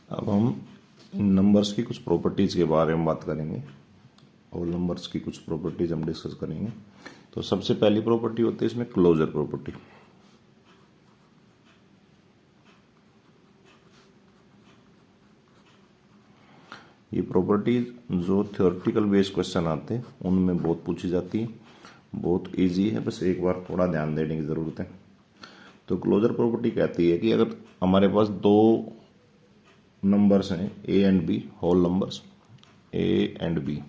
अब हम इन नंबर्स की कुछ प्रॉपर्टीज़ के बारे में बात करेंगे और नंबर्स की कुछ प्रॉपर्टीज़ हम डिस्कस करेंगे। तो सबसे पहली प्रॉपर्टी होती है इसमें क्लोजर प्रॉपर्टी। ये प्रॉपर्टीज जो थ्योरेटिकल बेस्ड क्वेश्चन आते हैं उनमें बहुत पूछी जाती है, बहुत इजी है, बस एक बार थोड़ा ध्यान देने की ज़रूरत है। तो क्लोजर प्रॉपर्टी कहती है कि अगर हमारे पास दो नंबर्स हैं A and B, whole numbers A and B,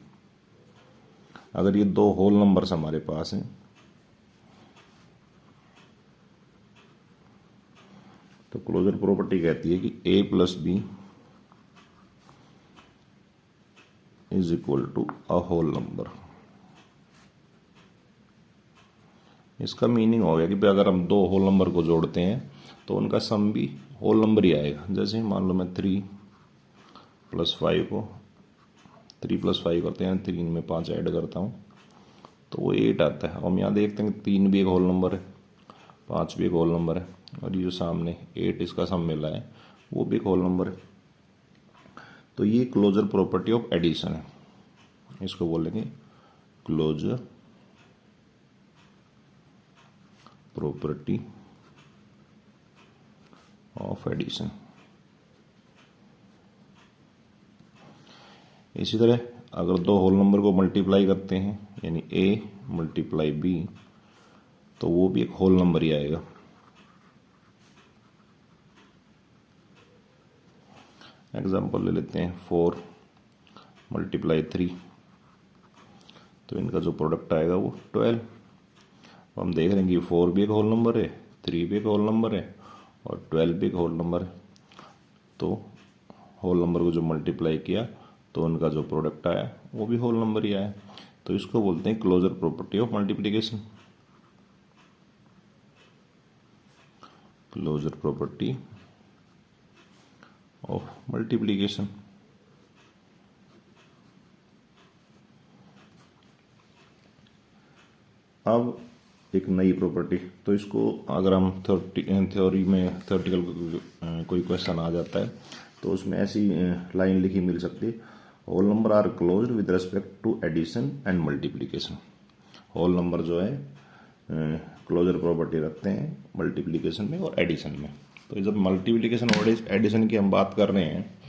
अगर ये दो होल नंबर्स हमारे पास हैं तो क्लोजर प्रॉपर्टी कहती है कि A plus B is equal to a whole number. इसका मीनिंग हो गया कि भाई अगर हम दो होल नंबर को जोड़ते हैं तो उनका सम भी होल नंबर ही आएगा। जैसे मान लो मैं 3+5 को 3+5 करते हैं, 3 में 5 ऐड करता हूँ तो वो 8 आता है। हम यहाँ देखते हैं 3 भी एक होल नंबर है, 5 भी एक होल नंबर है, और ये जो सामने 8 इसका सम मिला है वो भी एक होल नंबर है। तो ये क्लोजर प्रॉपर्टी ऑफ एडिशन है, इसको बोलेंगे क्लोजर प्रॉपर्टी ऑफ एडिशन। इसी तरह अगर दो होल नंबर को मल्टीप्लाई करते हैं यानी a मल्टीप्लाई b तो वो भी एक होल नंबर ही आएगा। एग्जाम्पल ले लेते हैं 4 मल्टीप्लाई 3, तो इनका जो प्रोडक्ट आएगा वो 12। हम देख रहे हैं कि 4 भी एक होल नंबर है, 3 भी एक होल नंबर है और 12 भी एक होल नंबर है। तो होल नंबर को जो मल्टीप्लाई किया तो उनका जो प्रोडक्ट आया वो भी होल नंबर ही आया। तो इसको बोलते हैं closure property of multiplication. Closure property of multiplication. अब एक नई प्रॉपर्टी, तो इसको अगर हम थ्योरी में थ्योरेटिकल कोई क्वेश्चन आ जाता है तो उसमें ऐसी लाइन लिखी मिल सकती है, whole number are closed with respect to addition and multiplication. Whole number जो है क्लोजर प्रॉपर्टी रखते हैं मल्टीप्लिकेशन में और एडिशन में। तो जब मल्टीप्लिकेशन और एडिशन की हम बात कर रहे हैं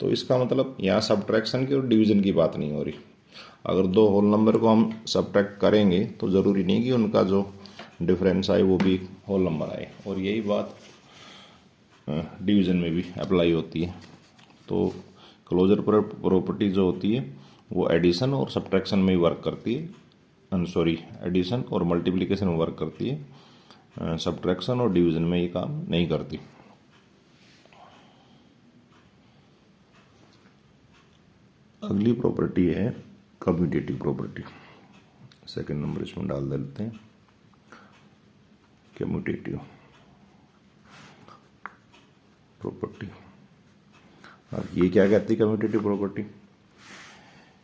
तो इसका मतलब यहाँ सब्ट्रैक्शन की और डिवीजन की बात नहीं हो रही। अगर दो होल नंबर को हम सब्ट्रैक्ट करेंगे तो ज़रूरी नहीं कि उनका जो डिफरेंस आए वो भी होल नंबर आए, और यही बात डिवीजन में भी अप्लाई होती है। तो क्लोजर प्रॉपर्टी जो होती है वो एडिशन और सब्ट्रैक्शन में ही वर्क करती है, एडिशन और मल्टीप्लिकेशन में वर्क करती है, सब्ट्रैक्शन और डिवीजन में ये काम नहीं करती। अगली प्रॉपर्टी है कम्यूटेटिव प्रॉपर्टी। सेकंड नंबर इसमें डाल देते हैं कम्यूटेटिव प्रॉपर्टी। अब ये क्या कहती है कम्यूटेटिव प्रॉपर्टी?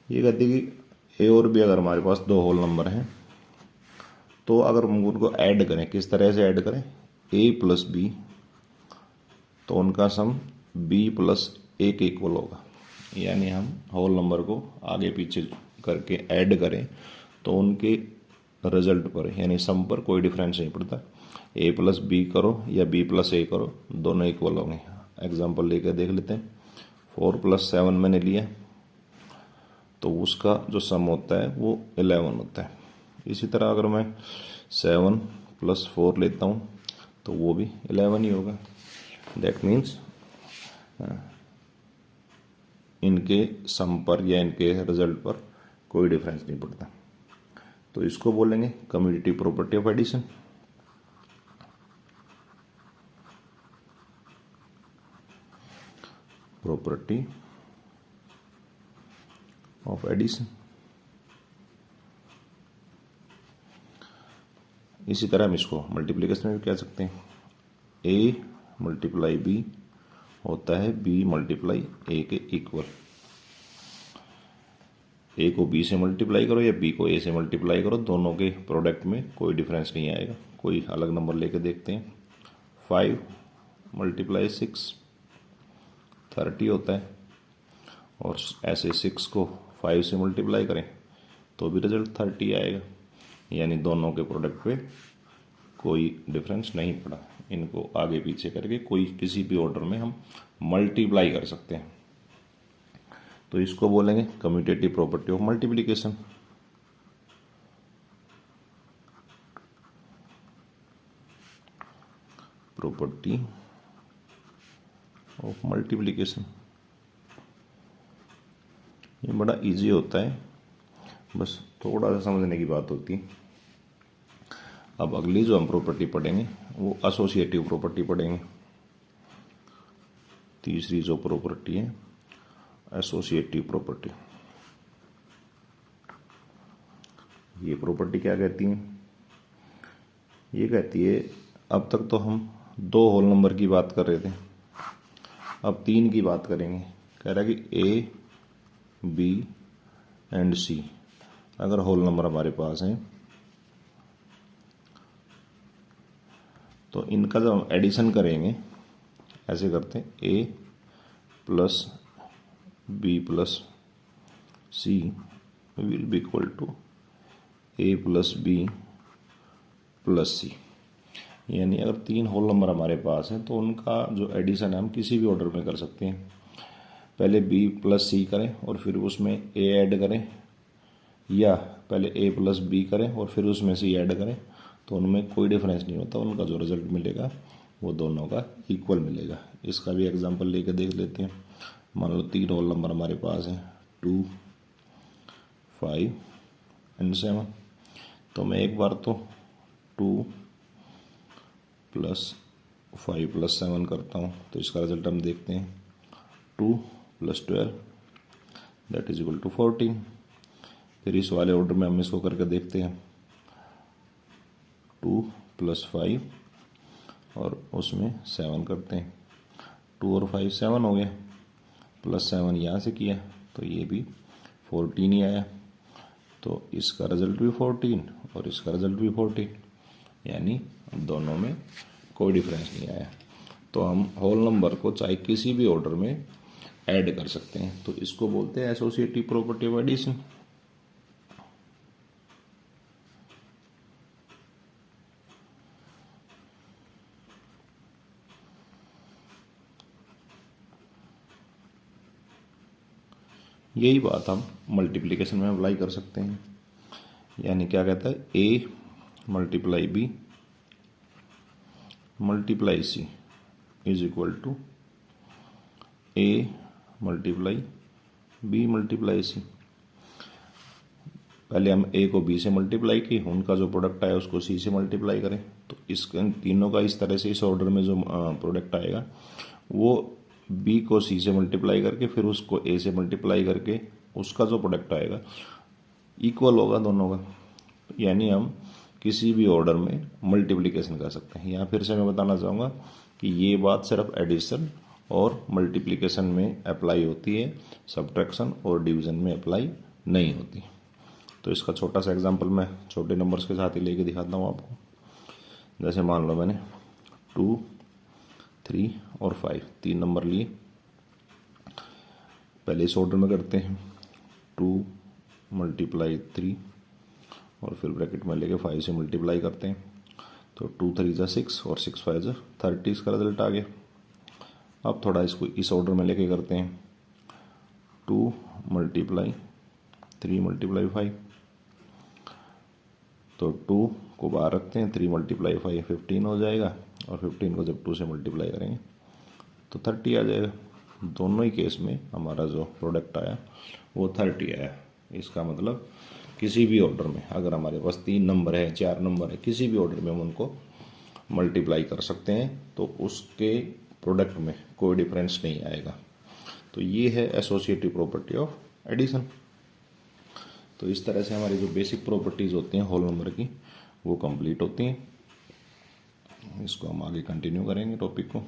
ये कहती है कि ए और बी अगर हमारे पास दो होल नंबर हैं तो अगर हम उनको ऐड करें, किस तरह से ऐड करें, ए प्लस बी, तो उनका सम बी प्लस ए के इक्वल होगा। यानी हम होल नंबर को आगे पीछे करके ऐड करें तो उनके रिजल्ट पर यानी सम पर कोई डिफरेंस नहीं पड़ता। ए प्लस बी करो या बी प्लस ए करो, दोनों इक्वल होंगे। एग्जांपल लेकर देख लेते हैं। 4+7 मैंने लिया तो उसका जो सम होता है वो 11 होता है। इसी तरह अगर मैं 7+4 लेता हूँ तो वो भी 11 ही होगा। दैट मीन्स इनके सम पर या इनके रिजल्ट पर कोई डिफरेंस नहीं पड़ता। तो इसको बोलेंगे commutative property of addition. Property of addition. इसी तरह हम इसको मल्टीप्लिकेशन में भी कह सकते हैं। ए मल्टीप्लाई बी होता है बी मल्टीप्लाई ए के इक्वल। ए को बी से मल्टीप्लाई करो या बी को ए से मल्टीप्लाई करो, दोनों के प्रोडक्ट में कोई डिफरेंस नहीं आएगा। कोई अलग नंबर लेके देखते हैं। 5 × 6 30 होता है, और ऐसे 6 को 5 से मल्टीप्लाई करें तो भी रिजल्ट 30 आएगा। यानी दोनों के प्रोडक्ट पे कोई डिफरेंस नहीं पड़ा। इनको आगे पीछे करके कोई किसी भी ऑर्डर में हम मल्टीप्लाई कर सकते हैं। तो इसको बोलेंगे commutative property of multiplication. Property of multiplication, ये बड़ा इजी होता है, बस थोड़ा सा समझने की बात होती है। अब अगली जो हम प्रॉपर्टी पढ़ेंगे वो एसोसिएटिव प्रॉपर्टी पढ़ेंगे। तीसरी जो प्रॉपर्टी है एसोसिएटिव प्रॉपर्टी। ये प्रॉपर्टी क्या कहती है? ये कहती है अब तक तो हम 2 होल नंबर की बात कर रहे थे, अब 3 की बात करेंगे। कह रहा है कि ए, बी एंड सी अगर होल नंबर हमारे पास हैं तो इनका जब हम एडिशन करेंगे ऐसे करते हैं, A plus B plus C will be equal to A plus B plus C. यानी अगर 3 होल नंबर हमारे पास हैं तो उनका जो एडिशन है हम किसी भी ऑर्डर में कर सकते हैं। पहले बी प्लस सी करें और फिर उसमें ए ऐड करें, या पहले ए प्लस बी करें और फिर उसमें सी ऐड करें, तो उनमें कोई डिफरेंस नहीं होता। उनका जो रिजल्ट मिलेगा वो दोनों का इक्वल मिलेगा। इसका भी एग्जांपल लेके देख लेते हैं। मान लो 3 होल नंबर हमारे पास हैं 2, 5 एंड 7। तो मैं एक बार तो 2 प्लस 5 प्लस 7 करता हूँ, तो इसका रिजल्ट हम देखते हैं 2 plus 12 that is equal to 14। फिर इस वाले ऑर्डर में हम इसको करके देखते हैं 2 प्लस 5 और उसमें 7 करते हैं, 2 और 5 7 हो गया, प्लस 7 यहाँ से किया तो ये भी 14 ही आया। तो इसका रिजल्ट भी 14 और इसका रिजल्ट भी 14, यानी दोनों में कोई डिफरेंस नहीं आया। तो हम होल नंबर को चाहे किसी भी ऑर्डर में ऐड कर सकते हैं। तो इसको बोलते हैं एसोसिएटिव प्रॉपर्टी ऑफ एडिशन। यही बात हम मल्टीप्लिकेशन में अप्लाई कर सकते हैं। यानी क्या कहता है, A multiply B multiply C is equal to A multiply B multiply C. पहले हम ए को बी से मल्टीप्लाई की, उनका जो प्रोडक्ट आया उसको सी से मल्टीप्लाई करें, तो इसके तीनों का इस तरह से इस ऑर्डर में जो प्रोडक्ट आएगा वो बी को सी से मल्टीप्लाई करके फिर उसको ए से मल्टीप्लाई करके उसका जो प्रोडक्ट आएगा इक्वल होगा दोनों का। यानी हम किसी भी ऑर्डर में मल्टीप्लिकेशन कर सकते हैं। यहाँ फिर से मैं बताना चाहूँगा कि ये बात सिर्फ एडिशन और मल्टीप्लिकेशन में अप्लाई होती है, सब्ट्रैक्शन और डिवीजन में अप्लाई नहीं होती। तो इसका छोटा सा एग्जांपल मैं छोटे नंबर्स के साथ ही लेके दिखाता हूँ आपको। जैसे मान लो मैंने 2, 3 और 5 3 नंबर लिए। पहले इस ऑर्डर में करते हैं 2 मल्टीप्लाई 3 और फिर ब्रैकेट में लेके 5 से मल्टीप्लाई करते हैं, तो 2 3 जा 6 और 6 5 जा 30, इसका रिजल्ट आ गया। अब थोड़ा इसको इस ऑर्डर में लेके करते हैं 2 मल्टीप्लाई 3 मल्टीप्लाई 5, तो 2 को बाहर रखते हैं, 3 मल्टीप्लाई 5 15 हो जाएगा और 15 को जब 2 से मल्टीप्लाई करेंगे तो 30 आ जाएगा। दोनों ही केस में हमारा जो प्रोडक्ट आया वो 30 आया। इसका मतलब किसी भी ऑर्डर में अगर हमारे पास 3 नंबर है 4 नंबर है, किसी भी ऑर्डर में हम उनको मल्टीप्लाई कर सकते हैं तो उसके प्रोडक्ट में कोई डिफरेंस नहीं आएगा। तो ये है एसोसिएटिव प्रॉपर्टी ऑफ एडिशन। तो इस तरह से हमारी जो बेसिक प्रॉपर्टीज़ होती हैं होल नंबर की वो कंप्लीट होती हैं। इसको हम आगे कंटिन्यू करेंगे टॉपिक को।